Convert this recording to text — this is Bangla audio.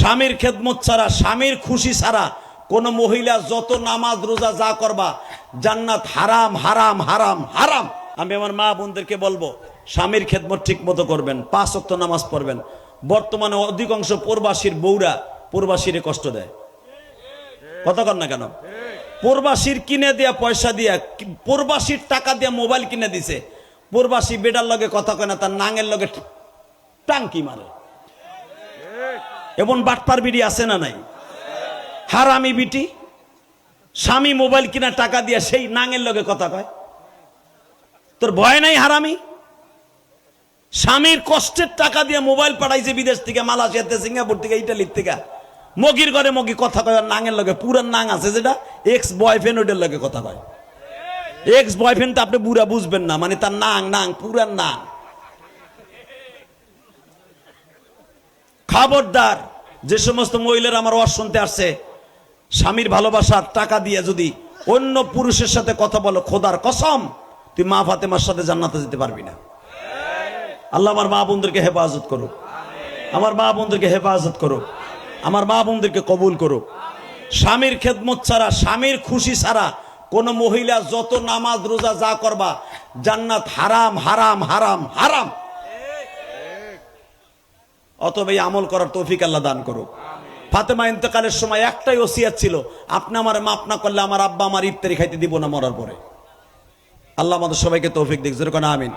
স্বামীর খেদমত ছাড়া, স্বামীর খুশি ছাড়া কোন মহিলা যত নামাজ রোজা যা করবা জান্নাত হারাম হারাম হারাম হারাম। আমি আমার মা বোনদেরকে বলবো, স্বামীর খেদমত ঠিক মতো করবেন, 5 ওয়াক্ত নামাজ পড়বেন। বর্তমানে অধিকাংশ প্রবাসীর বউরা প্রবাসীরে কষ্ট দেয়, কথা কন না কেন? প্রবাসীর কিনে দিয়া পয়সা দিয়া, প্রবাসীর টাকা দিয়া মোবাইল কিনে দিছে, প্রবাসী বেটার লগে কথা কয় না, তার নাঙের লগে টাঙ্কি মারে। এবং বাটপার বিড়ি আছে না নাই? হারামি বিটি, স্বামী মোবাইল কিনা টাকা দিয়া সেই নাঙের লগে কথা কয়। তোর ভয় নাই হারামি? স্বামীর কষ্টের টাকা দিয়ে মোবাইল পাঠাইছে বিদেশ থেকে, মালয়েশিয়াতে, সিঙ্গাপুর থেকে, ইটালির থেকে, মগির ঘরে মগি কথা কয়। নাঙের লগে পুরান নাং আছে যেটা এক্স বয়ফ্রেন্ড, ওটার লগে কথা কয়। এক্স বয়ফ্রেন্ড তো আপনি বুড়া বুঝবেন না, মানে তার নাং নাং পুরান নাং। খবরদার, যে সমস্ত মহিলারা আমার ওয়াজ শুনতে আসছে, স্বামীর ভালোবাসার টাকা দিয়ে যদি অন্য পুরুষের সাথে কথা বলো, খোদার কসম তুই মা ফাতেমার সাথে জান্নাতে যেতে পারবি না। আল্লাহ আমার মা বোনদেরকে হেফাজত করুক, আমার মা বোনদেরকে হেফাজত করুক, আমার মা বোনদেরকে কবুল করুক। স্বামীর খেদমত ছাড়া, স্বামীর খুশি ছাড়া কোন মহিলা যত নামাজ রোজা যা করবা জান্নাত হারাম হারাম হারাম হারাম। অতএব এই আমল করার তৌফিক আল্লাহ দান করুক। ফাতেমা ইন্তেকালের সময় একটাই ওসিয়ত ছিল, আপনি আমার মাফ না করলে আমার আব্বা আমার ইফতারি খাইতে দিব না মরার পরে। আল্লাহ আমাদের সবাইকে তৌফিক দিক, যেরকম আমিন।